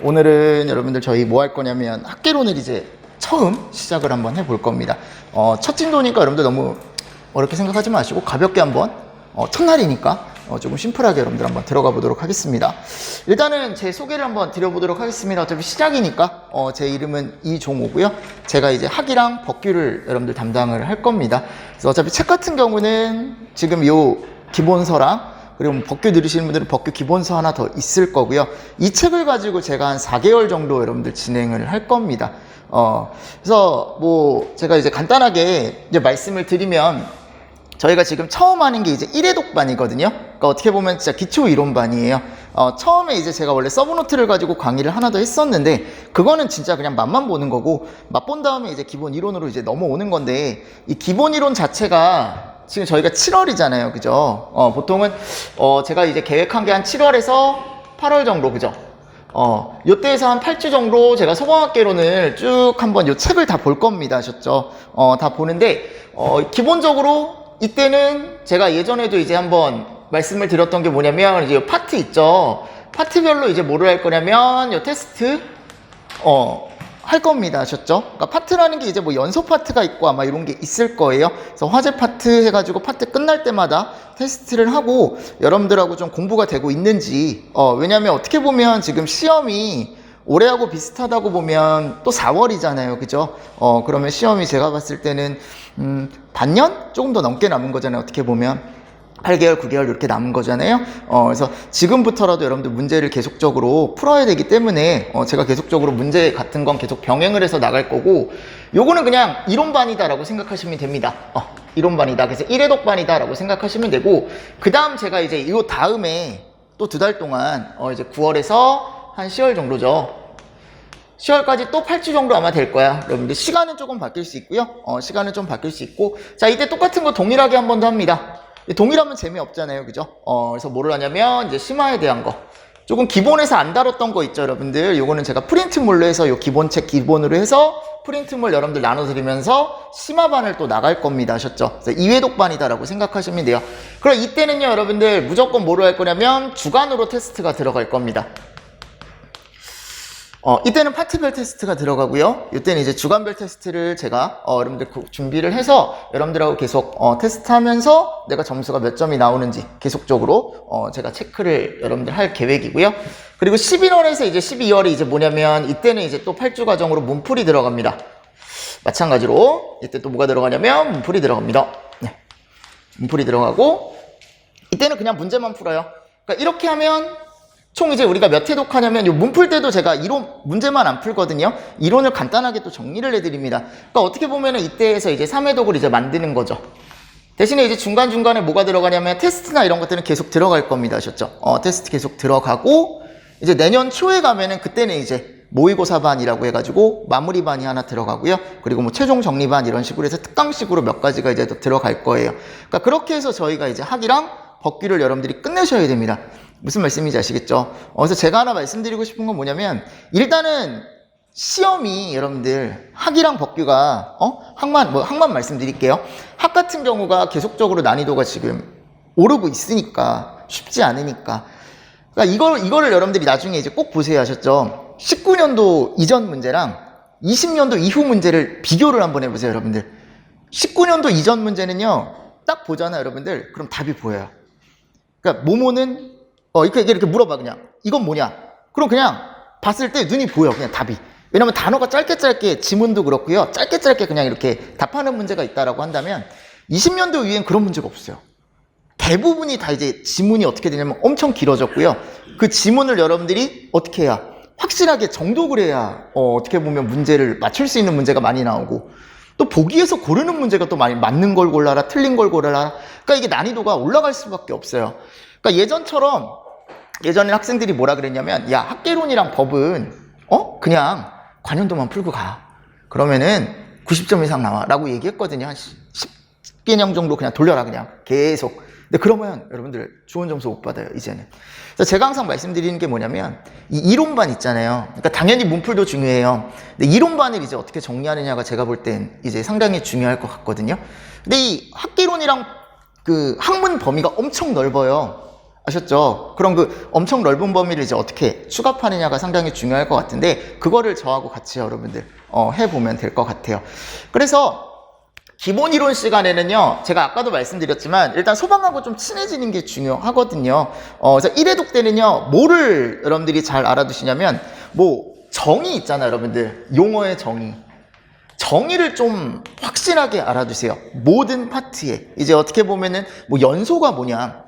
오늘은 여러분들 저희 뭐 할 거냐면 학개론을 이제 처음 시작을 한번 해볼 겁니다. 첫 진도니까 여러분들 너무 어렵게 생각하지 마시고 가볍게 한번 첫날이니까 조금 심플하게 여러분들 한번 들어가 보도록 하겠습니다. 일단은 제 소개를 한번 드려보도록 하겠습니다. 어차피 시작이니까 제 이름은 이종호고요. 제가 이제 학이랑 법규를 여러분들 담당을 할 겁니다. 그래서 어차피 책 같은 경우는 지금 요 기본서랑 그리고 법규 들으시는 분들은 법규 기본서 하나 더 있을 거고요. 이 책을 가지고 제가 한 4개월 정도 여러분들 진행을 할 겁니다. 그래서 뭐 제가 이제 간단하게 이제 말씀을 드리면 저희가 지금 처음 하는 게 이제 1회독반이거든요. 그러니까 어떻게 보면 진짜 기초 이론반이에요. 처음에 이제 제가 원래 서브노트를 가지고 강의를 하나 더 했었는데 그거는 진짜 그냥 맛만 보는 거고 맛본 다음에 이제 기본 이론으로 이제 넘어오는 건데 이 기본 이론 자체가 지금 저희가 7월이잖아요. 그죠? 보통은, 제가 이제 계획한 게 한 7월에서 8월 정도, 그죠? 요때에서 한 8주 정도 제가 소방학개론을 쭉 한번 요 책을 다 볼 겁니다. 아셨죠? 다 보는데, 기본적으로 이때는 제가 예전에도 이제 한번 말씀을 드렸던 게 뭐냐면, 이제 요 파트 있죠? 파트별로 이제 뭐를 할 거냐면, 요 테스트, 할 겁니다. 아셨죠? 그러니까 파트라는 게 이제 뭐 연소 파트가 있고 아마 이런 게 있을 거예요. 그래서 화제 파트 해가지고 파트 끝날 때마다 테스트를 하고 여러분들하고 좀 공부가 되고 있는지, 왜냐면 어떻게 보면 지금 시험이 올해하고 비슷하다고 보면 또 4월이잖아요. 그죠? 그러면 시험이 제가 봤을 때는, 반년? 조금 더 넘게 남은 거잖아요. 어떻게 보면. 8개월, 9개월 이렇게 남은 거잖아요. 그래서 지금부터라도 여러분들 문제를 계속적으로 풀어야 되기 때문에 제가 계속적으로 문제 같은 건 계속 병행을 해서 나갈 거고 요거는 그냥 이론반이다라고 생각하시면 됩니다. 이론반이다. 그래서 1회독반이다 라고 생각하시면 되고 그 다음 제가 이제 이 다음에 또 2달 동안 이제 9월에서 한 10월 정도죠. 10월까지 또 8주 정도 아마 될 거야. 여러분들 시간은 조금 바뀔 수 있고요. 시간은 좀 바뀔 수 있고 자 이때 똑같은 거 동일하게 한 번 더 합니다. 동일하면 재미없잖아요. 그죠? 그래서 뭐를 하냐면, 이제 심화에 대한 거. 조금 기본에서 안 다뤘던 거 있죠, 여러분들. 요거는 제가 프린트물로 해서 요 기본책 기본으로 해서 프린트물 여러분들 나눠드리면서 심화반을 또 나갈 겁니다. 아셨죠? 그래서 2회독반이다라고 생각하시면 돼요. 그럼 이때는요, 여러분들 무조건 뭐로 할 거냐면, 주간으로 테스트가 들어갈 겁니다. 이때는 파트별 테스트가 들어가고요. 이때는 이제 주간별 테스트를 제가 여러분들 준비를 해서 여러분들하고 계속 테스트하면서 내가 점수가 몇 점이 나오는지 계속적으로 제가 체크를 여러분들 할 계획이고요. 그리고 11월에서 이제 12월이 이제 뭐냐면 이때는 이제 또 8주 과정으로 문풀이 들어갑니다. 마찬가지로 이때 또 뭐가 들어가냐면 문풀이 들어갑니다. 네. 문풀이 들어가고 이때는 그냥 문제만 풀어요. 그러니까 이렇게 하면 총 이제 우리가 몇 회독 하냐면 요 문풀 때도 제가 이론 문제만 안 풀거든요. 이론을 간단하게 또 정리를 해드립니다. 그러니까 어떻게 보면은 이때에서 이제 3회독을 이제 만드는 거죠. 대신에 이제 중간중간에 뭐가 들어가냐면 테스트나 이런 것들은 계속 들어갈 겁니다. 아셨죠? 테스트 계속 들어가고 이제 내년 초에 가면은 그때는 이제 모의고사반이라고 해가지고 마무리반이 하나 들어가고요. 그리고 뭐 최종 정리반 이런 식으로 해서 특강식으로 몇 가지가 이제 또 들어갈 거예요. 그러니까 그렇게 해서 저희가 이제 학이랑 법규를 여러분들이 끝내셔야 됩니다. 무슨 말씀인지 아시겠죠? 그래서 제가 하나 말씀드리고 싶은 건 뭐냐면 일단은 시험이 여러분들 학이랑 법규가 학만 말씀드릴게요. 학 같은 경우가 계속적으로 난이도가 지금 오르고 있으니까 쉽지 않으니까 그러니까 이거를 여러분들이 나중에 이제 꼭 보세요. 하셨죠? 19년도 이전 문제랑 20년도 이후 문제를 비교를 한번 해보세요. 여러분들 19년도 이전 문제는요 딱 보잖아요. 여러분들 그럼 답이 보여요. 그러니까 모모는 이렇게 물어봐 그냥 이건 뭐냐 그럼 그냥 봤을 때 눈이 보여 그냥 답이. 왜냐면 단어가 짧게 지문도 그렇고요 짧게 그냥 이렇게 답하는 문제가 있다라고 한다면 20년도 이후엔 그런 문제가 없어요. 대부분이 다 이제 지문이 어떻게 되냐면 엄청 길어졌고요. 그 지문을 여러분들이 어떻게 해야 확실하게 정독을 해야 어떻게 보면 문제를 맞출 수 있는 문제가 많이 나오고 또 보기에서 고르는 문제가 또 많이 맞는 걸 골라라 틀린 걸 골라라. 그러니까 이게 난이도가 올라갈 수밖에 없어요. 그러니까 예전에 학생들이 뭐라 그랬냐면 야 학개론이랑 법은 그냥 관연도만 풀고 가 그러면은 90점 이상 나와 라고 얘기했거든요. 한 10개념 정도 그냥 돌려라 그냥 계속. 근데 그러면 여러분들 좋은 점수 못 받아요 이제는. 그래서 제가 항상 말씀드리는 게 뭐냐면 이 이론반 있잖아요. 그러니까 당연히 문풀도 중요해요. 근데 이론반을 이제 어떻게 정리하느냐가 제가 볼 땐 이제 상당히 중요할 것 같거든요. 근데 이 학개론이랑 그 학문 범위가 엄청 넓어요. 아셨죠? 그럼 그 엄청 넓은 범위를 이제 어떻게 추가하느냐가 상당히 중요할 것 같은데, 그거를 저하고 같이 여러분들 해보면 될 것 같아요. 그래서 기본 이론 시간에는요, 제가 아까도 말씀드렸지만 일단 소방하고 좀 친해지는 게 중요하거든요. 그래서 1회독 때는요, 뭐를 여러분들이 잘 알아두시냐면, 뭐 정의 있잖아요, 여러분들. 용어의 정의. 정의를 좀 확실하게 알아두세요. 모든 파트에. 이제 어떻게 보면은 뭐 연소가 뭐냐,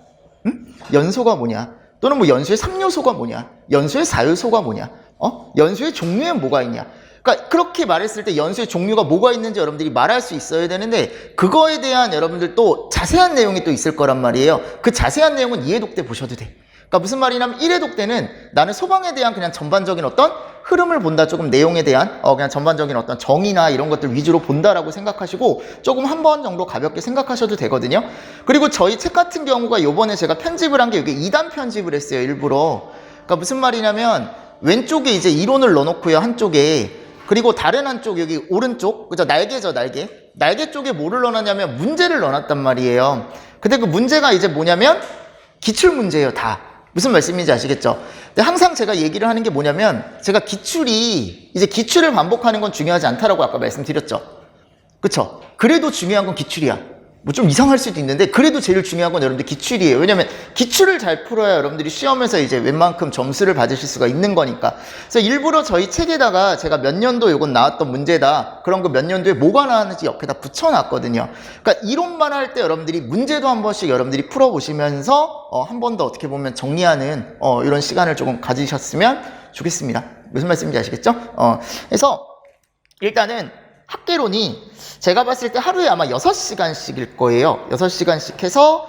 응? 연소가 뭐냐, 또는 뭐 연수의 3요소가 뭐냐, 연수의 4요소가 뭐냐, 연수의 종류엔 뭐가 있냐. 그러니까 그렇게 말했을 때 연수의 종류가 뭐가 있는지 여러분들이 말할 수 있어야 되는데, 그거에 대한 여러분들 또 자세한 내용이 또 있을 거란 말이에요. 그 자세한 내용은 2회독 때 보셔도 돼. 그러니까 무슨 말이냐면 1회독 때는 나는 소방에 대한 그냥 전반적인 어떤 흐름을 본다, 조금 내용에 대한 그냥 전반적인 어떤 정의나 이런 것들 위주로 본다라고 생각하시고 조금 한 번 정도 가볍게 생각하셔도 되거든요. 그리고 저희 책 같은 경우가 요번에 제가 편집을 한 게 이게 2단 편집을 했어요, 일부러. 그러니까 무슨 말이냐면 왼쪽에 이제 이론을 넣어놓고요, 한쪽에. 그리고 다른 한쪽, 여기 오른쪽, 그죠? 날개죠, 날개. 날개 쪽에 뭐를 넣어놨냐면 문제를 넣어놨단 말이에요. 근데 그 문제가 이제 뭐냐면 기출 문제예요, 다. 무슨 말씀인지 아시겠죠? 근데 항상 제가 얘기를 하는 게 뭐냐면, 제가 이제 기출을 반복하는 건 중요하지 않다라고 아까 말씀드렸죠. 그쵸? 그래도 중요한 건 기출이야. 뭐 좀 이상할 수도 있는데, 그래도 제일 중요한 건 여러분들 기출이에요. 왜냐면 기출을 잘 풀어야 여러분들이 시험에서 이제 웬만큼 점수를 받으실 수가 있는 거니까. 그래서 일부러 저희 책에다가 제가 몇 년도 이건 나왔던 문제다, 그런 거 몇 년도에 뭐가 나왔는지 옆에다 붙여놨거든요. 그러니까 이론만 할 때 여러분들이 문제도 한 번씩 여러분들이 풀어보시면서 한 번 더 어떻게 보면 정리하는 이런 시간을 조금 가지셨으면 좋겠습니다. 무슨 말씀인지 아시겠죠? 그래서 일단은 학개론이 제가 봤을 때 하루에 아마 6시간씩일 거예요. 6시간씩 해서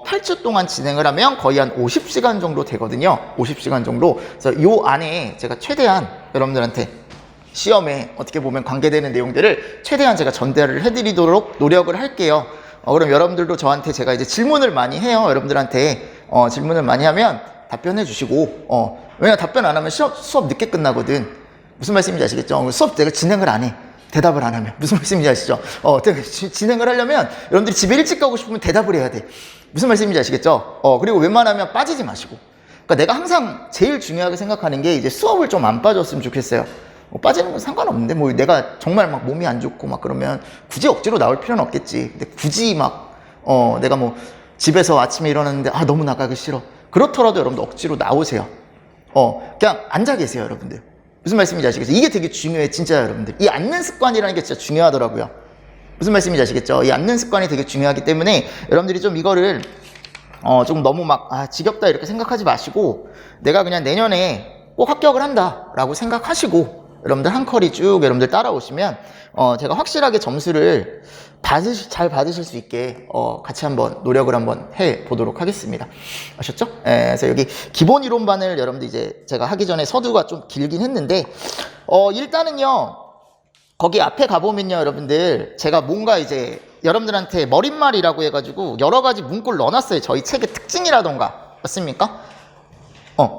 8주 동안 진행을 하면 거의 한 50시간 정도 되거든요. 50시간 정도. 그래서 요 안에 제가 최대한 여러분들한테 시험에 어떻게 보면 관계되는 내용들을 최대한 제가 전달을 해드리도록 노력을 할게요. 그럼 여러분들도 저한테 제가 이제 질문을 많이 해요. 여러분들한테 질문을 많이 하면 답변해 주시고, 왜냐면 답변 안 하면 수업 늦게 끝나거든. 무슨 말씀인지 아시겠죠? 수업 내가 진행을 안 해. 대답을 안 하면. 무슨 말씀인지 아시죠? 진행을 하려면 여러분들이 집에 일찍 가고 싶으면 대답을 해야 돼. 무슨 말씀인지 아시겠죠? 그리고 웬만하면 빠지지 마시고. 그러니까 내가 항상 제일 중요하게 생각하는 게 이제 수업을 좀 안 빠졌으면 좋겠어요. 빠지는 건 상관없는데, 뭐 내가 정말 막 몸이 안 좋고 막 그러면 굳이 억지로 나올 필요는 없겠지. 근데 굳이 막 내가 뭐 집에서 아침에 일어났는데 너무 나가기 싫어. 그렇더라도 여러분들 억지로 나오세요. 그냥 앉아 계세요, 여러분들. 무슨 말씀인지 아시겠죠? 이게 되게 중요해, 진짜 여러분들. 이 앉는 습관이라는 게 진짜 중요하더라고요. 무슨 말씀인지 아시겠죠? 이 앉는 습관이 되게 중요하기 때문에 여러분들이 좀 이거를 좀 너무 막 지겹다 이렇게 생각하지 마시고, 내가 그냥 내년에 꼭 합격을 한다라고 생각하시고 여러분들 한 커리 쭉 여러분들 따라오시면 제가 확실하게 점수를 잘 받으실 수 있게 같이 한번 노력을 한번 해보도록 하겠습니다. 아셨죠? 그래서 여기 기본 이론반을 여러분들 이제 제가 하기 전에 서두가 좀 길긴 했는데, 일단은요, 거기 앞에 가보면요, 여러분들 제가 뭔가 이제 여러분들한테 머릿말이라고 해가지고 여러 가지 문구를 넣어놨어요. 저희 책의 특징이라던가. 맞습니까?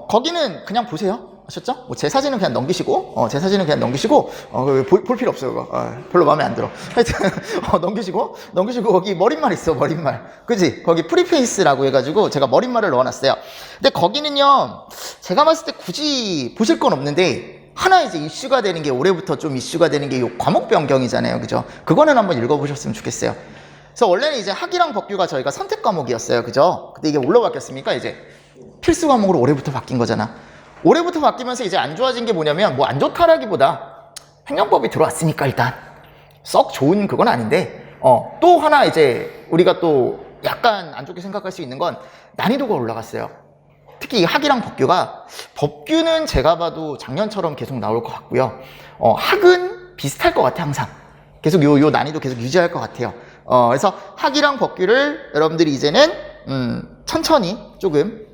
거기는 그냥 보세요. 아셨죠? 뭐 제 사진은 그냥 넘기시고, 볼 필요 없어요, 그거. 별로 마음에 안 들어. 하여튼, 넘기시고, 거기 머릿말 있어, 머릿말. 그지? 거기 프리페이스라고 해가지고 제가 머릿말을 넣어놨어요. 근데 거기는요, 제가 봤을 때 굳이 보실 건 없는데, 하나 이제 이슈가 되는 게, 올해부터 좀 이슈가 되는 게 요 과목 변경이잖아요. 그죠? 그거는 한번 읽어보셨으면 좋겠어요. 그래서 원래는 이제 학이랑 법규가 저희가 선택 과목이었어요. 그죠? 근데 이게 뭘로 바뀌었습니까? 이제 필수 과목으로 올해부터 바뀐 거잖아. 올해부터 바뀌면서 이제 안 좋아진 게 뭐냐면, 뭐 안 좋다라기보다 행정법이 들어왔으니까 일단 썩 좋은 그건 아닌데, 또 하나 이제 우리가 또 약간 안 좋게 생각할 수 있는 건 난이도가 올라갔어요. 특히 이 학이랑 법규는 제가 봐도 작년처럼 계속 나올 것 같고요. 학은 비슷할 것 같아, 항상. 계속 요 난이도 계속 유지할 것 같아요. 그래서 학이랑 법규를 여러분들이 이제는 천천히 조금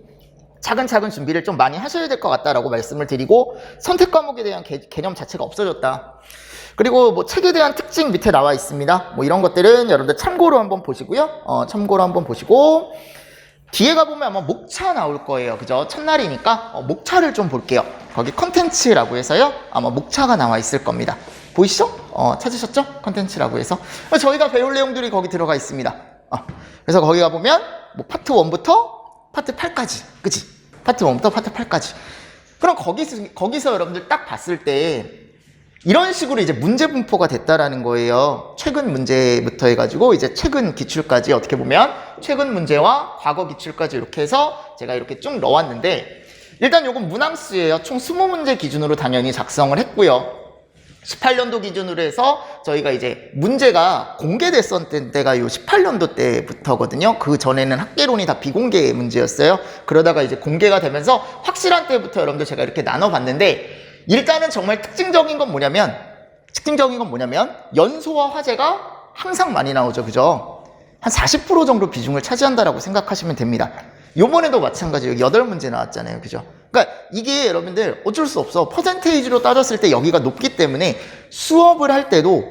차근차근 준비를 좀 많이 하셔야 될 것 같다라고 말씀을 드리고, 선택 과목에 대한 개념 자체가 없어졌다. 그리고 뭐 책에 대한 특징 밑에 나와 있습니다. 뭐 이런 것들은 여러분들 참고로 한번 보시고요. 참고로 한번 보시고, 뒤에 가보면 아마 목차 나올 거예요. 그죠? 첫날이니까 목차를 좀 볼게요. 거기 컨텐츠라고 해서요, 아마 목차가 나와 있을 겁니다. 보이시죠? 찾으셨죠? 컨텐츠라고 해서 저희가 배울 내용들이 거기 들어가 있습니다. 그래서 거기 가보면 뭐 파트 1부터 파트 8까지. 그치? 파트 1부터 파트 8까지. 그럼 거기서 여러분들 딱 봤을 때 이런 식으로 이제 문제 분포가 됐다라는 거예요. 최근 문제부터 해가지고 이제 최근 기출까지 어떻게 보면 최근 문제와 과거 기출까지 이렇게 해서 제가 이렇게 쭉 넣어왔는데 일단 요건 문항수예요. 총 20문제 기준으로 당연히 작성을 했고요. 18년도 기준으로 해서 저희가 이제 문제가 공개됐었던 때가 요 18년도 때부터거든요. 그 전에는 학계론이 다 비공개 문제였어요. 그러다가 이제 공개가 되면서 확실한 때부터 여러분들 제가 이렇게 나눠봤는데 일단은 정말 특징적인 건 뭐냐면 연소와 화제가 항상 많이 나오죠. 그죠? 한 40% 정도 비중을 차지한다라고 생각하시면 됩니다. 요번에도 마찬가지예요. 8문제 나왔잖아요. 그죠? 그러니까 이게 여러분들 어쩔 수 없어. 퍼센테이지로 따졌을 때 여기가 높기 때문에 수업을 할 때도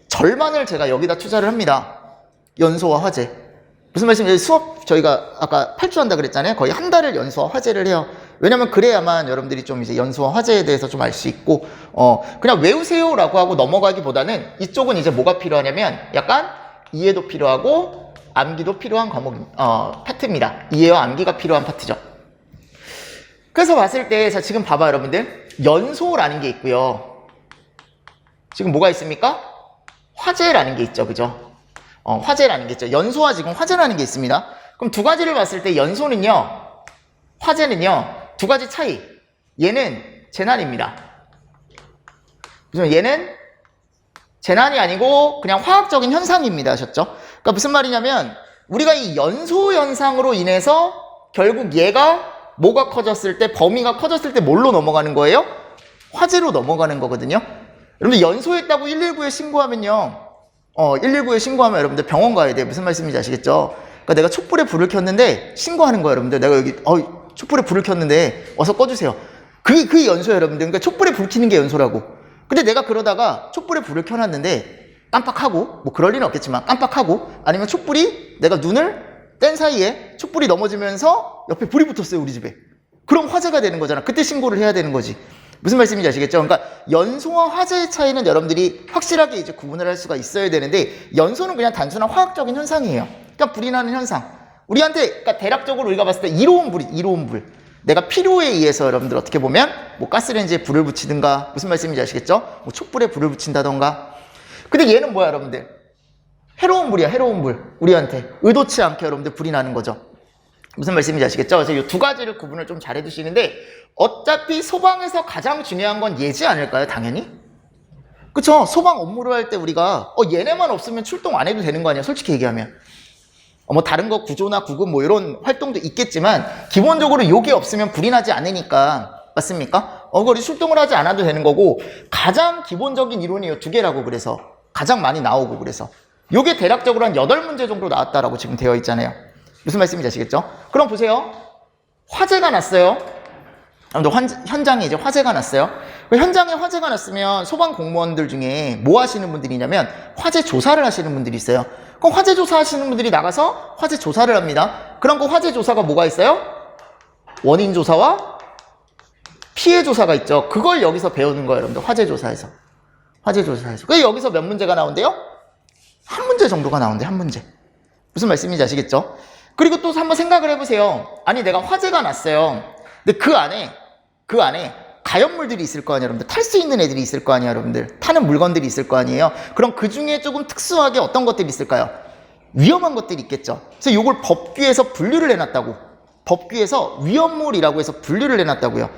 절반을 제가 여기다 투자를 합니다. 연소와 화제. 무슨 말씀이에요? 수업 저희가 아까 8주 한다 그랬잖아요. 거의 한 달을 연소와 화제를 해요. 왜냐면 그래야만 여러분들이 좀 이제 연소와 화제에 대해서 좀 알 수 있고 그냥 외우세요라고 하고 넘어가기보다는 이쪽은 이제 뭐가 필요하냐면 약간 이해도 필요하고 암기도 필요한 파트입니다. 이해와 암기가 필요한 파트죠. 그래서 봤을 때 자 지금 봐봐 여러분들 연소라는 게 있고요. 지금 뭐가 있습니까? 화제라는 게 있죠. 그죠? 화제라는 게 있죠. 연소와 지금 화제라는 게 있습니다. 그럼 두 가지를 봤을 때 연소는요, 화제는요, 두 가지 차이. 얘는 재난입니다. 그죠? 얘는 재난이 아니고 그냥 화학적인 현상입니다. 하셨죠? 그러니까 무슨 말이냐면 우리가 이 연소 현상으로 인해서 결국 얘가 뭐가 커졌을 때, 범위가 커졌을 때 뭘로 넘어가는 거예요? 화재로 넘어가는 거거든요. 여러분들 연소했다고 119에 신고하면요. 119에 신고하면 여러분들 병원 가야 돼요. 무슨 말씀인지 아시겠죠? 그러니까 내가 촛불에 불을 켰는데 신고하는 거예요, 여러분들. 내가 여기 촛불에 불을 켰는데 어서 꺼주세요. 그게 연소예요, 여러분들. 그러니까 촛불에 불 켜는 게 연소라고. 근데 내가 그러다가 촛불에 불을 켜놨는데 깜빡하고, 뭐 그럴 리는 없겠지만 깜빡하고, 아니면 촛불이 내가 눈을 뗀 사이에 촛불이 넘어지면서 옆에 불이 붙었어요, 우리 집에. 그럼 화재가 되는 거잖아. 그때 신고를 해야 되는 거지. 무슨 말씀인지 아시겠죠? 그러니까 연소와 화재의 차이는 여러분들이 확실하게 이제 구분을 할 수가 있어야 되는데, 연소는 그냥 단순한 화학적인 현상이에요. 그러니까 불이 나는 현상. 우리한테, 그러니까 대략적으로 우리가 봤을 때 이로운 불. 내가 필요에 의해서 여러분들 어떻게 보면 뭐 가스레인지에 불을 붙이든가, 무슨 말씀인지 아시겠죠? 뭐 촛불에 불을 붙인다던가. 근데 얘는 뭐야, 여러분들? 해로운 불이야, 해로운 불. 우리한테 의도치 않게 여러분들 불이 나는 거죠. 무슨 말씀인지 아시겠죠? 그래서 이 두 가지를 구분을 좀 잘 해두시는데, 어차피 소방에서 가장 중요한 건 얘지 않을까요? 당연히. 그쵸? 소방 업무를 할 때 우리가 얘네만 없으면 출동 안 해도 되는 거 아니야? 솔직히 얘기하면. 뭐 다른 거 구조나 구급 뭐 이런 활동도 있겠지만 기본적으로 요게 없으면 불이 나지 않으니까. 맞습니까? 거기 출동을 하지 않아도 되는 거고, 가장 기본적인 이론이요, 두 개라고. 그래서 가장 많이 나오고. 그래서 요게 대략적으로 한 8문제 정도 나왔다라고 지금 되어 있잖아요. 무슨 말씀인지 아시겠죠? 그럼 보세요. 화재가 났어요. 현장에 이제 화재가 났어요. 현장에 화재가 났으면 소방 공무원들 중에 뭐 하시는 분들이냐면 화재 조사를 하시는 분들이 있어요. 그럼 화재 조사 하시는 분들이 나가서 화재 조사를 합니다. 그럼 그 화재 조사가 뭐가 있어요? 원인 조사와 피해 조사가 있죠. 그걸 여기서 배우는 거예요, 여러분들. 화재 조사에서. 그래서 여기서 몇 문제가 나온대요? 한 문제 정도가 나온대, 한 문제. 무슨 말씀인지 아시겠죠? 그리고 또 한번 생각을 해보세요. 아니, 내가 화재가 났어요. 근데 그 안에 가연물들이 있을 거 아니에요, 여러분들. 탈 수 있는 애들이 있을 거 아니에요, 여러분들. 타는 물건들이 있을 거 아니에요. 그럼 그 중에 조금 특수하게 어떤 것들이 있을까요? 위험한 것들이 있겠죠. 그래서 이걸 법규에서 분류를 해놨다고. 법규에서 위험물이라고 해서 분류를 해놨다고요.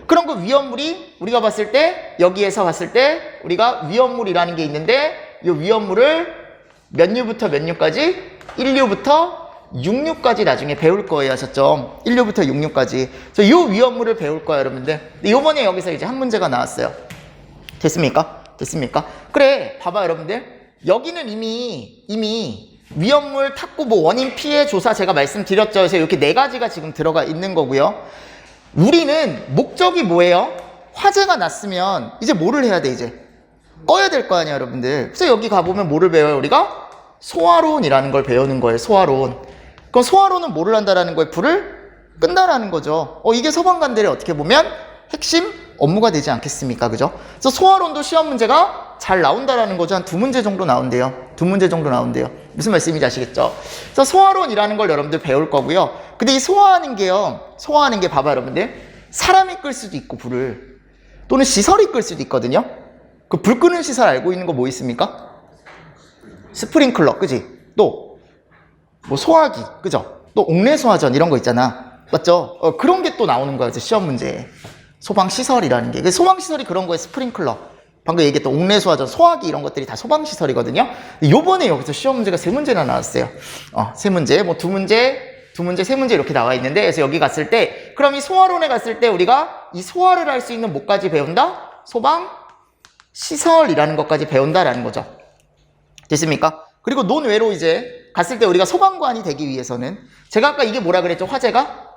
그럼 그 위험물이 우리가 봤을 때, 여기에서 봤을 때 우리가 위험물이라는 게 있는데, 이 위험물을 몇 류부터 몇 류까지? 1류부터 6류까지 나중에 배울 거예요, 하셨죠? 1류부터 6류까지. 그래서 이 위험물을 배울 거예요, 여러분들. 근데 요번에 여기서 이제 한 문제가 나왔어요. 됐습니까? 그래, 봐봐, 여러분들. 여기는 이미 위험물 탁구 뭐 원인 피해 조사 제가 말씀드렸죠. 그래서 이렇게 4가지가 지금 들어가 있는 거고요. 우리는 목적이 뭐예요? 화재가 났으면 이제 뭐를 해야 돼, 이제? 꺼야 될 거 아니야, 여러분들. 그래서 여기 가보면 뭐를 배워요, 우리가? 소화론이라는 걸 배우는 거예요, 소화론. 그럼 소화론은 뭐를 한다라는 거예요? 불을 끈다라는 거죠. 이게 소방관들의 어떻게 보면 핵심 업무가 되지 않겠습니까? 그죠? 그래서 소화론도 시험 문제가 잘 나온다라는 거죠. 한 2문제 정도 나온대요. 2문제 정도 나온대요. 무슨 말씀인지 아시겠죠? 그래서 소화론이라는 걸 여러분들 배울 거고요. 근데 이 소화하는 게 봐봐 여러분들. 사람이 끌 수도 있고 불을 또는 시설이 끌 수도 있거든요. 그 불 끄는 시설 알고 있는 거 뭐 있습니까? 스프링클러, 그지? 또 뭐 소화기, 그죠? 또 옥내소화전 이런 거 있잖아. 맞죠? 그런 게 또 나오는 거야, 시험 문제에. 소방시설이라는 게. 소방시설이 그런 거에 스프링클러. 방금 얘기했던 옥내소화전, 소화기 이런 것들이 다 소방시설이거든요. 요번에 여기서 시험 문제가 3문제나 나왔어요. 3문제, 뭐 2문제, 3문제 이렇게 나와 있는데, 그래서 여기 갔을 때, 그럼 이 소화론에 갔을 때 우리가 이 소화를 할 수 있는 뭐까지 배운다? 소방시설이라는 것까지 배운다라는 거죠. 됐습니까? 그리고 논외로 이제 갔을 때 우리가 소방관이 되기 위해서는 제가 아까 이게 뭐라 그랬죠? 화재가?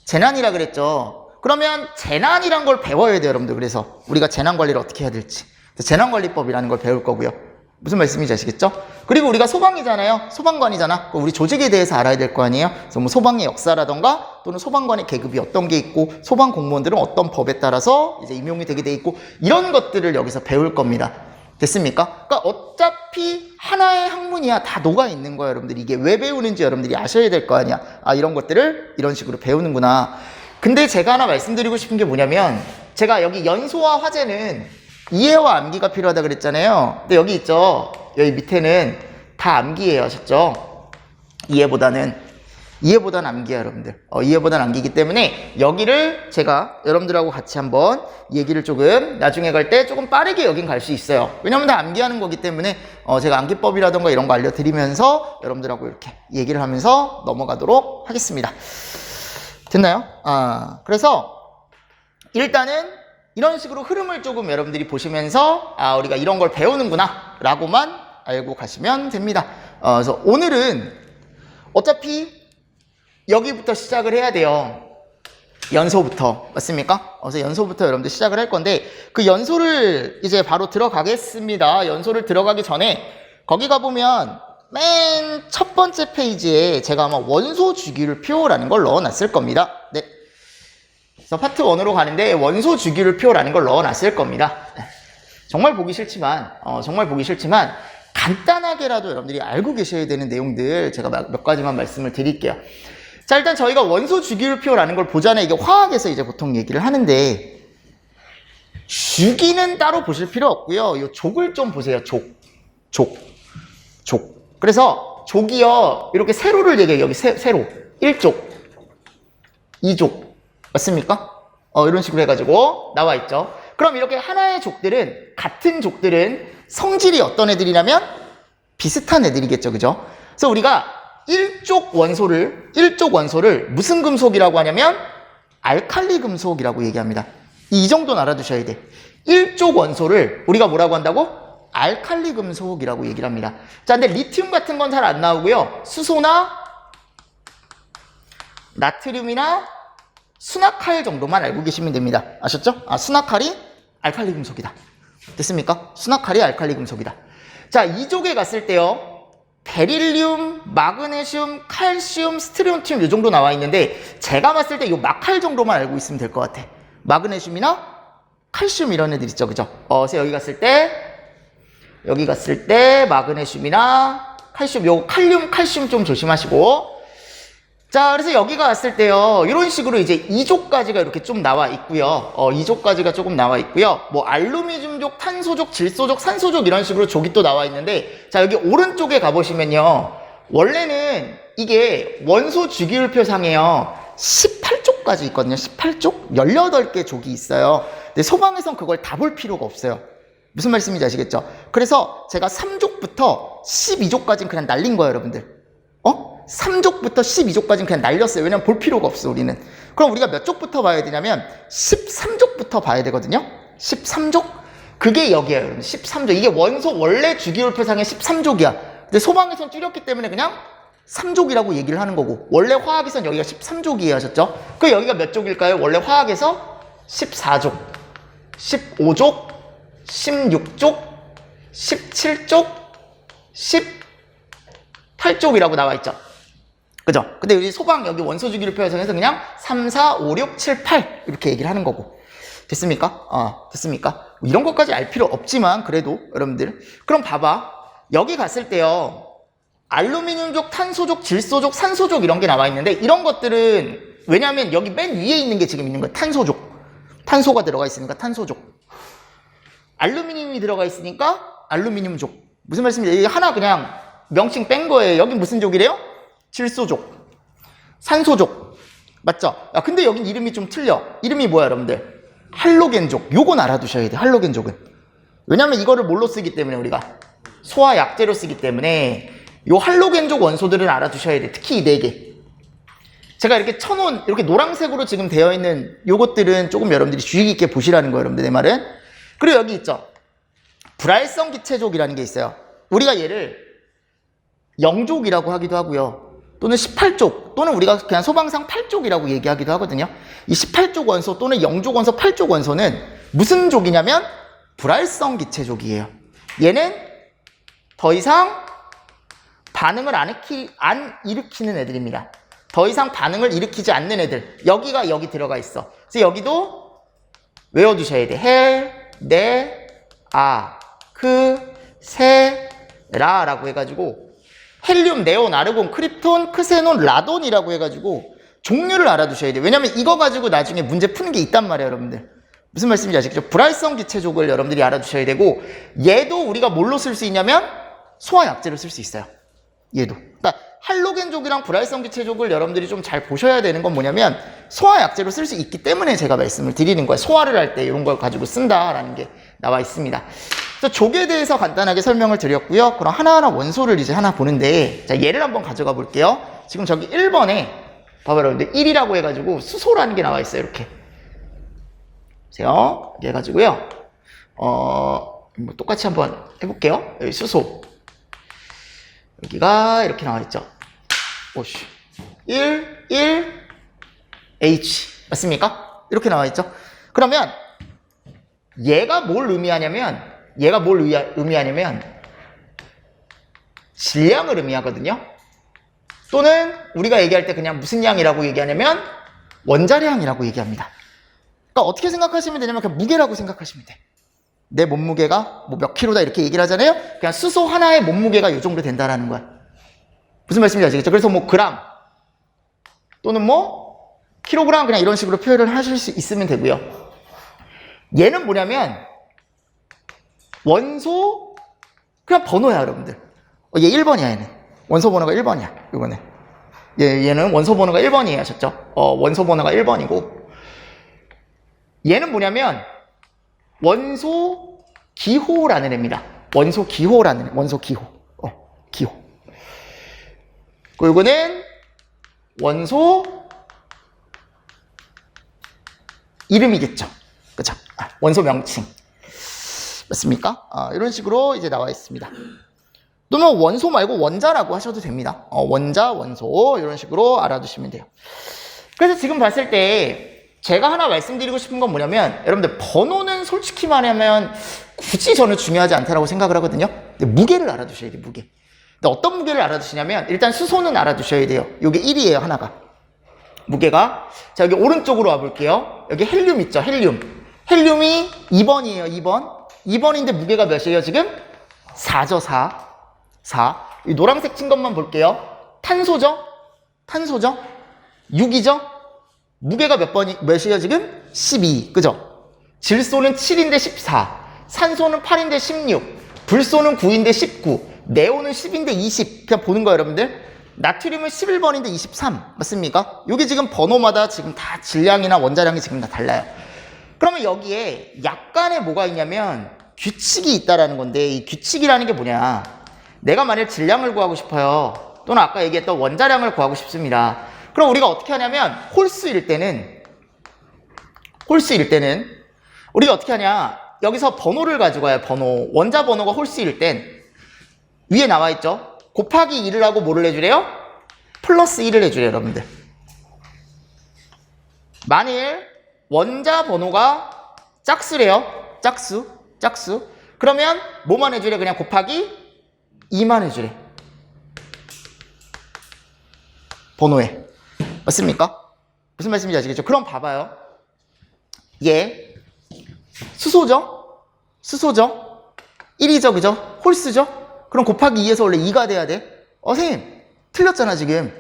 재난이라 그랬죠. 그러면 재난이란 걸 배워야 돼요, 여러분들. 그래서 우리가 재난관리를 어떻게 해야 될지. 재난관리법이라는 걸 배울 거고요. 무슨 말씀인지 아시겠죠? 그리고 우리가 소방이잖아요. 소방관이잖아. 우리 조직에 대해서 알아야 될 거 아니에요? 그래서 뭐 소방의 역사라던가 또는 소방관의 계급이 어떤 게 있고 소방 공무원들은 어떤 법에 따라서 이제 임용이 되게 돼 있고 이런 것들을 여기서 배울 겁니다. 됐습니까? 그러니까 어차피 하나의 학문이야 다 녹아 있는 거예요, 여러분들. 이게 왜 배우는지 여러분들이 아셔야 될 거 아니야. 이런 것들을 이런 식으로 배우는구나. 근데 제가 하나 말씀드리고 싶은 게 뭐냐면 제가 여기 연소와 화재는 이해와 암기가 필요하다 그랬잖아요. 근데 여기 있죠. 여기 밑에는 다 암기예요, 아셨죠? 이해보다는 암기야, 여러분들. 이해보다는 암기이기 때문에 여기를 제가 여러분들하고 같이 한번 얘기를 조금 나중에 갈 때 조금 빠르게 여긴 갈 수 있어요. 왜냐면 다 암기하는 거기 때문에 제가 암기법이라던가 이런 거 알려드리면서 여러분들하고 이렇게 얘기를 하면서 넘어가도록 하겠습니다. 됐나요? 그래서 일단은 이런 식으로 흐름을 조금 여러분들이 보시면서 우리가 이런 걸 배우는구나 라고만 알고 가시면 됩니다. 그래서 오늘은 어차피 여기부터 시작을 해야 돼요. 연소부터. 맞습니까? 그래서 연소부터 여러분들 시작을 할 건데 그 연소를 이제 바로 들어가겠습니다. 연소를 들어가기 전에 거기 가보면 맨 첫 번째 페이지에 제가 아마 원소 주기율표라는 걸 넣어놨을 겁니다. 네. 그래서 파트 1으로 가는데 원소 주기율표라는 걸 넣어놨을 겁니다. 정말 보기 싫지만 간단하게라도 여러분들이 알고 계셔야 되는 내용들 제가 몇 가지만 말씀을 드릴게요. 자, 일단 저희가 원소 주기율표라는 걸 보잖아요. 이게 화학에서 이제 보통 얘기를 하는데 주기는 따로 보실 필요 없고요. 이 족을 좀 보세요. 족. 그래서 족이요. 이렇게 세로를 얘기해요. 여기 세로. 1족, 2족. 맞습니까? 이런 식으로 해가지고 나와 있죠. 그럼 이렇게 하나의 족들은, 같은 족들은 성질이 어떤 애들이냐면 비슷한 애들이겠죠. 그죠? 그래서 우리가 1족 원소를 무슨 금속이라고 하냐면 알칼리 금속이라고 얘기합니다. 이 정도는 알아두셔야 돼. 1족 원소를 우리가 뭐라고 한다고? 알칼리 금속이라고 얘기를 합니다. 자, 근데 리튬 같은 건 잘 안 나오고요. 수소나 나트륨이나 수납칼 정도만 알고 계시면 됩니다. 아셨죠? 수납칼이 알칼리 금속이다. 됐습니까? 수납칼이 알칼리 금속이다. 자, 2족에 갔을 때요. 베릴륨, 마그네슘, 칼슘, 스트론튬 이 정도 나와 있는데 제가 봤을 때 이 마칼 정도만 알고 있으면 될 것 같아. 마그네슘이나 칼슘 이런 애들 있죠. 그죠? 그래서 여기 갔을 때 마그네슘이나 칼슘, 요 칼륨 좀 조심하시고. 자, 그래서 여기가 왔을 때요. 이런 식으로 이제 2족까지가 이렇게 좀 나와 있고요. 2족까지가 조금 나와 있고요. 뭐 알루미늄족, 탄소족, 질소족, 산소족 이런 식으로 족이 또 나와 있는데 자, 여기 오른쪽에 가보시면요. 원래는 이게 원소 주기율표상에요. 18족까지 있거든요. 18족? 18개 족이 있어요. 근데 소방에선 그걸 다 볼 필요가 없어요. 무슨 말씀인지 아시겠죠? 그래서 제가 3족부터 12족까지는 그냥 날린 거예요, 여러분들. 3족부터 12족까지는 그냥 날렸어요. 왜냐면 볼 필요가 없어, 우리는. 그럼 우리가 몇 족부터 봐야 되냐면 13족부터 봐야 되거든요. 13족? 그게 여기에요, 여러분. 13족. 이게 원래 주기율표상의 13족이야. 근데 소방에선 줄였기 때문에 그냥 3족이라고 얘기를 하는 거고 원래 화학에선 여기가 13족이에요, 하셨죠? 그 여기가 몇 족일까요? 원래 화학에서 14족, 15족, 16족, 17족, 18족이라고 나와 있죠. 그죠? 근데 우리 소방 여기 원소 주기율표에서 그냥 3, 4, 5, 6, 7, 8 이렇게 얘기를 하는 거고. 됐습니까? 됐습니까? 뭐 이런 것까지 알 필요 없지만 그래도 여러분들 그럼 봐봐 여기 갔을 때요 알루미늄족, 탄소족, 질소족, 산소족 이런 게 나와 있는데 이런 것들은 왜냐하면 여기 맨 위에 있는 게 지금 있는 거예요. 탄소족. 탄소가 들어가 있으니까 탄소족. 알루미늄이 들어가 있으니까 알루미늄족. 무슨 말씀이에요? 이게 하나 그냥 명칭 뺀 거예요. 여기 무슨 족이래요? 질소족. 산소족. 맞죠? 근데 여긴 이름이 좀 틀려. 이름이 뭐야 여러분들? 할로겐족. 요건 알아두셔야 돼요. 할로겐족은. 왜냐면 이거를 뭘로 쓰기 때문에 우리가 소화 약재로 쓰기 때문에 요 할로겐족 원소들을 알아두셔야 돼. 특히 이 4개. 제가 이렇게 쳐놓은 이렇게 노란색으로 지금 되어 있는 요것들은 조금 여러분들이 주의 깊게 보시라는 거예요. 여러분들 내 말은. 그리고 여기 있죠. 불활성 기체족이라는 게 있어요. 우리가 얘를 0족이라고 하기도 하고요. 또는 18족 또는 우리가 그냥 소방상 8족이라고 얘기하기도 하거든요. 이 18족 원소 또는 0족 원소, 8족 원소는 무슨 족이냐면 불활성 기체족이에요. 얘는 더 이상 반응을 안 일으키는 애들입니다. 더 이상 반응을 일으키지 않는 애들. 여기가 여기 들어가 있어. 그래서 여기도 외워두셔야 돼. 헬, 네, 세, 라라고 해가지고 헬륨, 네온, 아르곤, 크립톤, 크세논, 라돈이라고 해가지고 종류를 알아두셔야 돼. 왜냐면 이거 가지고 나중에 문제 푸는 게 있단 말이에요, 여러분들. 무슨 말씀인지 아시겠죠? 불활성 기체족을 여러분들이 알아두셔야 되고 얘도 우리가 뭘로 쓸 수 있냐면 소화약제로 쓸 수 있어요. 얘도. 그러니까 할로겐족이랑 불활성 기체족을 여러분들이 좀 잘 보셔야 되는 건 뭐냐면 소화약제로 쓸 수 있기 때문에 제가 말씀을 드리는 거예요. 소화를 할 때 이런 걸 가지고 쓴다라는 게 나와 있습니다. 그래서 족에 대해서 간단하게 설명을 드렸고요. 그럼 하나하나 원소를 이제 하나 보는데 자 얘를 한번 가져가 볼게요. 지금 저기 1번에 봐봐요 여러분들 1이라고 해가지고 수소라는 게 나와 있어요. 이렇게 보세요. 이렇게 해가지고요. 뭐 똑같이 한번 해볼게요. 여기 수소 여기가 이렇게 나와 있죠. 오씨 1, H 맞습니까? 이렇게 나와 있죠. 그러면 얘가 뭘 의미하냐면 질량을 의미하거든요. 또는 우리가 얘기할 때 그냥 무슨 양이라고 얘기하냐면 원자량이라고 얘기합니다. 그러니까 어떻게 생각하시면 되냐면 그냥 무게라고 생각하시면 돼. 내 몸무게가 뭐 몇 킬로다 이렇게 얘기를 하잖아요. 그냥 수소 하나의 몸무게가 이 정도 된다라는 거야. 무슨 말씀인지 아시겠죠? 그래서 뭐 그램 또는 뭐 킬로그램 그냥 이런 식으로 표현을 하실 수 있으면 되고요. 얘는 뭐냐면 원소 그냥 번호야 여러분들. 얘 1번이야 얘는. 원소 번호가 1번이야. 이거는. 얘는 원소 번호가 1번이에요. 아셨죠? 원소 번호가 1번이고 얘는 뭐냐면 원소 기호라는 애입니다. 원소 기호라는 애. 원소 기호. 기호. 그리고 이거는 원소 이름이겠죠. 그쵸? 원소 명칭. 맞습니까? 이런 식으로 이제 나와 있습니다. 또는 원소 말고 원자라고 하셔도 됩니다. 원자, 원소 이런 식으로 알아두시면 돼요. 그래서 지금 봤을 때 제가 하나 말씀드리고 싶은 건 뭐냐면 여러분들 번호는 솔직히 말하면 굳이 저는 중요하지 않다라고 생각을 하거든요. 근데 무게를 알아두셔야 돼요. 무게. 근데 어떤 무게를 알아두시냐면 일단 수소는 알아두셔야 돼요. 이게 1이에요. 하나가. 무게가. 자 여기 오른쪽으로 와볼게요. 여기 헬륨 있죠. 헬륨. 헬륨이 2번이에요. 2번. 2번인데 무게가 몇이에요 지금? 4죠. 4. 이 노란색 친 것만 볼게요. 탄소죠? 6이죠? 무게가 몇이에요 지금? 12. 그죠? 질소는 7인데 14. 산소는 8인데 16. 불소는 9인데 19. 네온은 10인데 20. 그냥 보는 거예요 여러분들. 나트륨은 11번인데 23. 맞습니까? 여기 지금 번호마다 지금 다 질량이나 원자량이 지금 다 달라요. 그러면 여기에 약간의 뭐가 있냐면 규칙이 있다라는 건데 이 규칙이라는 게 뭐냐. 내가 만약 질량을 구하고 싶어요. 또는 아까 얘기했던 원자량을 구하고 싶습니다. 그럼 우리가 어떻게 하냐면 홀수일 때는 우리가 어떻게 하냐. 여기서 번호를 가지고 와요. 번호. 원자 번호가 홀수일 땐 위에 나와 있죠. 곱하기 2를 하고 뭐를 해주래요? 플러스 1을 해주래요. 여러분들. 만일 원자 번호가 짝수래요. 짝수. 그러면 뭐만 해주래? 그냥 곱하기 2만 해주래. 번호에. 맞습니까? 무슨 말씀인지 아시겠죠? 그럼 봐봐요. 얘 수소죠? 수소죠? 1이죠, 그죠? 홀수죠? 그럼 곱하기 2에서 원래 2가 돼야 돼. 선생님, 틀렸잖아, 지금.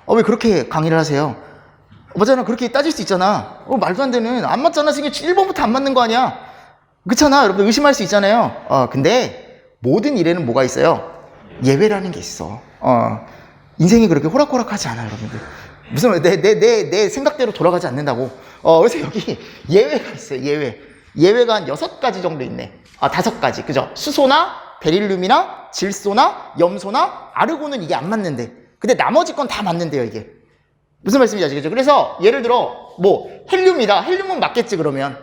왜 그렇게 강의를 하세요? 맞잖아, 그렇게 따질 수 있잖아. 말도 안 되는, 안 맞잖아. 지금 1번부터 안 맞는 거 아니야? 그렇잖아. 여러분 의심할 수 있잖아요. 근데 모든 일에는 뭐가 있어요? 예외라는 게 있어. 인생이 그렇게 호락호락하지 않아, 여러분들. 무슨, 내 생각대로 돌아가지 않는다고. 그래서 여기 예외가 있어요, 예외. 예외가 한 6가지 정도 있네. 5가지. 그죠? 수소나 베릴륨이나 질소나 염소나 아르곤은 이게 안 맞는데. 근데 나머지 건 다 맞는데요, 이게. 무슨 말씀인지 아시겠죠? 그래서 예를 들어, 헬륨이다. 헬륨은 맞겠지, 그러면.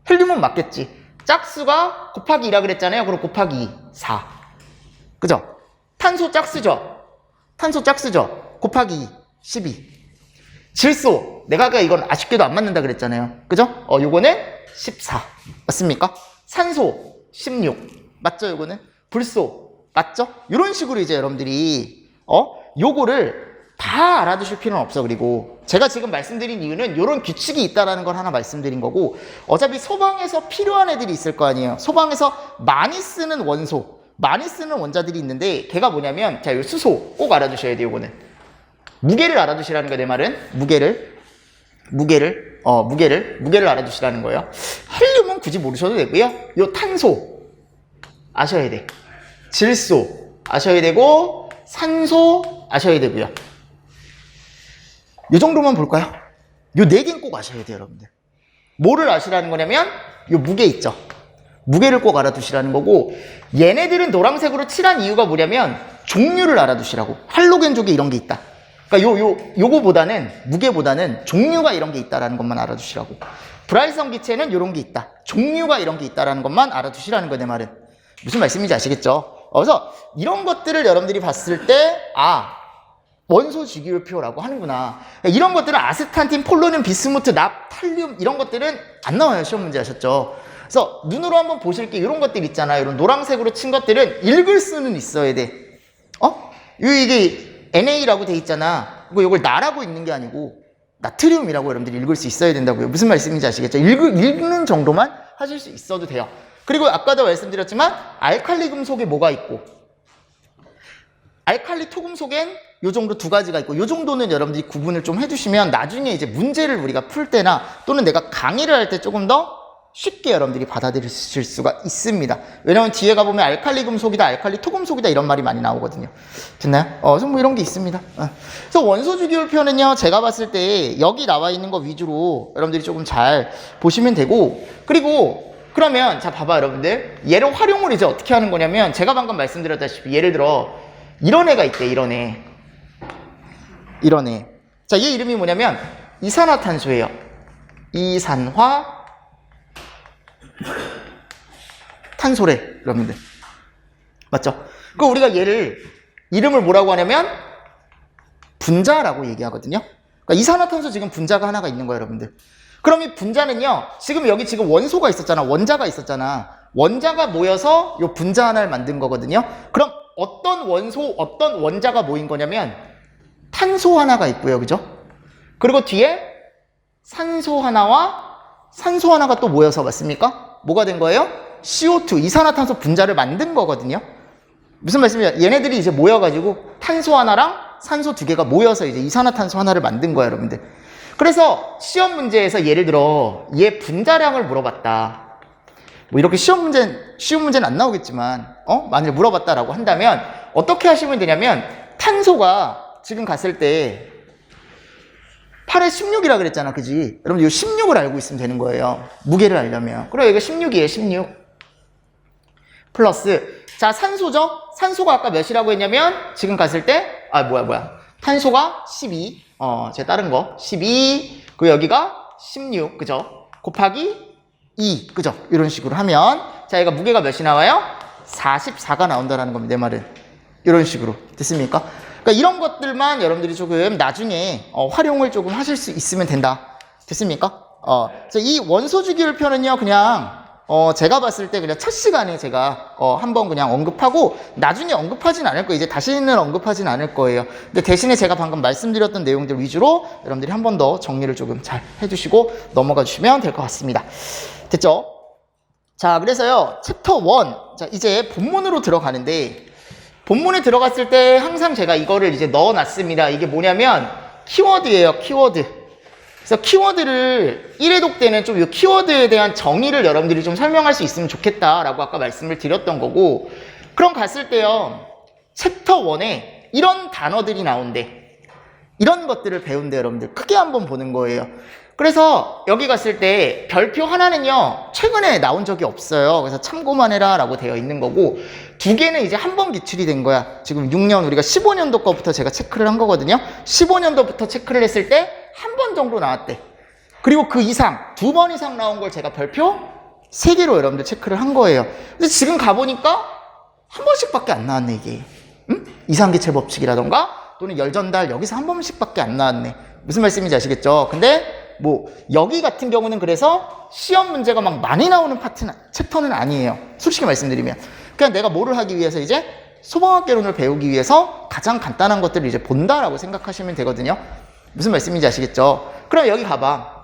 헬륨은 맞겠지. 짝수가 곱하기 2라 그랬잖아요. 그럼 곱하기 2, 4. 그죠? 탄소 짝수죠? 탄소 짝수죠? 곱하기 2, 12. 질소. 내가 아까 이건 아쉽게도 안 맞는다 그랬잖아요. 그죠? 요거는 14. 맞습니까? 산소 16. 맞죠, 요거는? 불소. 맞죠? 이런 식으로 이제 여러분들이, 요거를 다 알아두실 필요는 없어. 그리고 제가 지금 말씀드린 이유는 이런 규칙이 있다는 걸 하나 말씀드린 거고, 어차피 소방에서 필요한 애들이 있을 거 아니에요. 소방에서 많이 쓰는 원소, 많이 쓰는 원자들이 있는데 걔가 뭐냐면, 자, 요 수소 꼭 알아두셔야 돼요. 요거는 무게를 알아두시라는 거예요. 내 말은 무게를 알아두시라는 거예요. 헬륨은 굳이 모르셔도 되고요. 요 탄소 아셔야 돼. 질소 아셔야 되고, 산소 아셔야 되고요. 요 정도만 볼까요? 요 4개는 꼭 아셔야 돼요, 여러분들. 뭐를 아시라는 거냐면, 요 무게 있죠? 무게를 꼭 알아두시라는 거고, 얘네들은 노란색으로 칠한 이유가 뭐냐면, 종류를 알아두시라고. 할로겐족에 이런 게 있다. 그러니까 요거보다는, 무게보다는 종류가 이런 게 있다라는 것만 알아두시라고. 불활성 기체는 이런 게 있다. 종류가 이런 게 있다라는 것만 알아두시라는 거예요, 내 말은. 무슨 말씀인지 아시겠죠? 그래서 이런 것들을 여러분들이 봤을 때, 원소 주기율표라고 하는구나. 이런 것들은 아스탄틴, 폴로늄, 비스무트, 납, 탈륨 이런 것들은 안 나와요. 시험 문제 하셨죠? 그래서 눈으로 한번 보실 게 이런 것들 있잖아요. 이런 노란색으로 친 것들은 읽을 수는 있어야 돼. 이게 NA라고 돼 있잖아. 이걸 나라고 읽는 게 아니고 나트륨이라고 여러분들이 읽을 수 있어야 된다고요. 무슨 말씀인지 아시겠죠? 읽는 정도만 하실 수 있어도 돼요. 그리고 아까도 말씀드렸지만 알칼리 금속에 뭐가 있고, 알칼리 토금속엔 요 정도 2가지가 있고, 요 정도는 여러분들이 구분을 좀 해두시면 나중에 이제 문제를 우리가 풀 때나 또는 내가 강의를 할 때 조금 더 쉽게 여러분들이 받아들이실 수가 있습니다. 왜냐면 뒤에 가보면 알칼리 금속이다, 알칼리 토금속이다 이런 말이 많이 나오거든요. 됐나요? 뭐 이런 게 있습니다. 그래서 원소 주기율표는요, 제가 봤을 때 여기 나와 있는 거 위주로 여러분들이 조금 잘 보시면 되고, 그리고 그러면 자 봐봐 여러분들, 얘를 활용을 이제 어떻게 하는 거냐면, 제가 방금 말씀드렸다시피 예를 들어 이런 애가 있대. 이런 애. 자, 얘 이름이 뭐냐면 이산화탄소예요. 이산화 탄소래, 여러분들. 맞죠? 그 우리가 얘를 이름을 뭐라고 하냐면 분자라고 얘기하거든요. 그러니까 이산화탄소 지금 분자가 하나가 있는 거예요, 여러분들. 그럼 이 분자는요, 지금 여기 지금 원소가 있었잖아. 원자가 있었잖아. 원자가 모여서 요 분자 하나를 만든 거거든요. 그럼 어떤 원소, 어떤 원자가 모인 거냐면 탄소 하나가 있고요. 그죠? 그리고 뒤에 산소 하나와 산소 하나가 또 모여서 맞습니까? 뭐가 된 거예요? CO2, 이산화탄소 분자를 만든 거거든요. 무슨 말씀이에요? 얘네들이 이제 모여가지고 탄소 하나랑 산소 2개가 모여서 이제 이산화탄소 하나를 만든 거예요, 여러분들. 그래서 시험 문제에서 예를 들어 얘 분자량을 물어봤다. 뭐 이렇게 쉬운 문제는 안 나오겠지만, 만약에 물어봤다라고 한다면 어떻게 하시면 되냐면, 탄소가 지금 갔을 때 8에 16이라 그랬잖아, 그지? 여러분, 이 16을 알고 있으면 되는 거예요. 무게를 알려면. 그럼 여기가 16이에요, 16. 플러스, 자, 산소죠? 산소가 아까 몇이라고 했냐면, 지금 갔을 때, 탄소가 12. 제 다른 거. 12. 그리고 여기가 16. 그죠? 곱하기 2. 그죠? 이런 식으로 하면, 자, 얘가 무게가 몇이 나와요? 44가 나온다는 겁니다, 내 말은. 이런 식으로. 됐습니까? 그러니까 이런 것들만 여러분들이 조금 나중에 활용을 조금 하실 수 있으면 된다. 됐습니까? 이 원소 주기율표는요, 그냥 제가 봤을 때 그냥 첫 시간에 제가 한번 그냥 언급하고 나중에 언급하진 않을 거예요. 이제 다시는 언급하진 않을 거예요. 근데 대신에 제가 방금 말씀드렸던 내용들 위주로 여러분들이 한 번 더 정리를 조금 잘 해주시고 넘어가 주시면 될 것 같습니다. 됐죠? 자, 그래서요, 챕터 1. 자, 이제 본문으로 들어가는데, 본문에 들어갔을 때 항상 제가 이거를 이제 넣어놨습니다. 이게 뭐냐면, 키워드예요, 키워드. 그래서 키워드를 1회독 때는 좀 이 키워드에 대한 정의를 여러분들이 좀 설명할 수 있으면 좋겠다라고 아까 말씀을 드렸던 거고, 그럼 갔을 때요, 챕터 1에 이런 단어들이 나온대. 이런 것들을 배운대, 여러분들. 크게 한번 보는 거예요. 그래서 여기 갔을 때 별표 하나는요, 최근에 나온 적이 없어요. 그래서 참고만 해라 라고 되어 있는 거고, 2개는 이제 한 번 기출이 된 거야. 지금 6년, 우리가 15년도 거부터 제가 체크를 한 거거든요. 15년도부터 체크를 했을 때 한 번 정도 나왔대. 그리고 그 이상, 2번 이상 나온 걸 제가 별표 3개로 여러분들 체크를 한 거예요. 근데 지금 가보니까 한 번씩밖에 안 나왔네, 이게. 응? 이상기체 법칙이라던가 또는 열전달 여기서 한 번씩밖에 안 나왔네. 무슨 말씀인지 아시겠죠? 근데 뭐 여기 같은 경우는 그래서 시험 문제가 막 많이 나오는 챕터는 아니에요. 솔직히 말씀드리면 그냥 내가 뭐를 하기 위해서 이제 소방학개론을 배우기 위해서 가장 간단한 것들을 이제 본다라고 생각하시면 되거든요. 무슨 말씀인지 아시겠죠? 그럼 여기 가봐.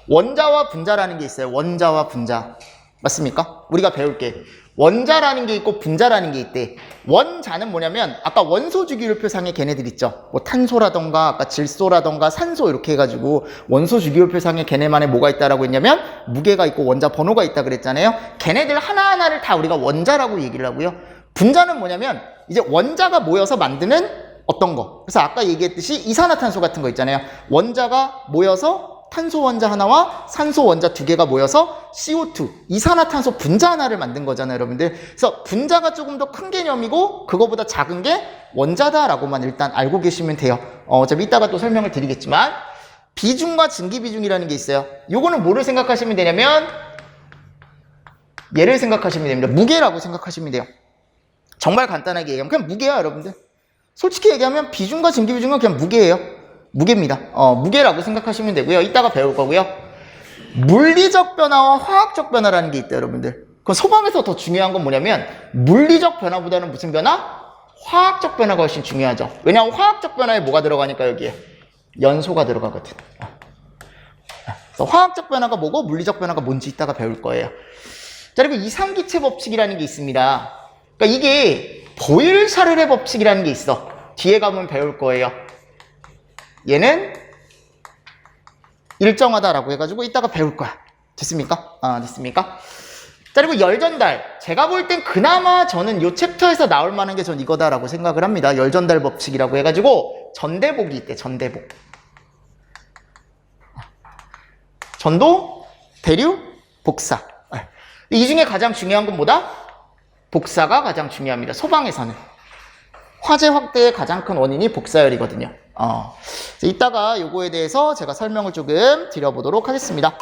원자와 분자라는 게 있어요. 원자와 분자. 맞습니까? 우리가 배울 게 원자라는 게 있고 분자라는 게 있대. 원자는 뭐냐면 아까 원소 주기율표상에 걔네들 있죠. 뭐 탄소라던가 아까 질소라던가 산소 이렇게 해가지고 원소 주기율표상에 걔네만에 뭐가 있다라고 했냐면 무게가 있고 원자 번호가 있다 그랬잖아요. 걔네들 하나하나를 다 우리가 원자라고 얘기를 하고요. 분자는 뭐냐면 이제 원자가 모여서 만드는 어떤 거. 그래서 아까 얘기했듯이 이산화탄소 같은 거 있잖아요. 원자가 모여서 탄소 원자 하나와 산소 원자 2개가 모여서 CO2, 이산화탄소 분자 하나를 만든 거잖아요, 여러분들. 그래서 분자가 조금 더 큰 개념이고 그거보다 작은 게 원자다라고만 일단 알고 계시면 돼요. 어차피 이따가 또 설명을 드리겠지만 비중과 증기 비중이라는 게 있어요. 요거는 뭐를 생각하시면 되냐면 얘를 생각하시면 됩니다. 무게라고 생각하시면 돼요. 정말 간단하게 얘기하면 그냥 무게야, 여러분들. 솔직히 얘기하면 비중과 증기 비중은 그냥 무게예요. 무게입니다. 무게라고 생각하시면 되고요. 이따가 배울 거고요. 물리적 변화와 화학적 변화라는 게 있대요, 여러분들. 그럼 소방에서 더 중요한 건 뭐냐면 물리적 변화보다는 무슨 변화? 화학적 변화가 훨씬 중요하죠. 왜냐하면 화학적 변화에 뭐가 들어가니까 여기에 연소가 들어가거든. 그래서 화학적 변화가 뭐고 물리적 변화가 뭔지 이따가 배울 거예요. 자, 그리고 이상기체 법칙이라는 게 있습니다. 그러니까 이게 보일샤르의 법칙이라는 게 있어. 뒤에 가면 배울 거예요. 얘는 일정하다라고 해가지고 이따가 배울 거야. 됐습니까? 됐습니까? 자, 그리고 열전달. 제가 볼 땐 그나마 저는 이 챕터에서 나올 만한 게 전 이거다라고 생각을 합니다. 열전달 법칙이라고 해가지고 전대복이 있대, 전대복. 전도, 대류, 복사. 이 중에 가장 중요한 건 뭐다? 복사가 가장 중요합니다. 소방에서는. 화재 확대의 가장 큰 원인이 복사열이거든요. 이따가 요거에 대해서 제가 설명을 조금 드려보도록 하겠습니다.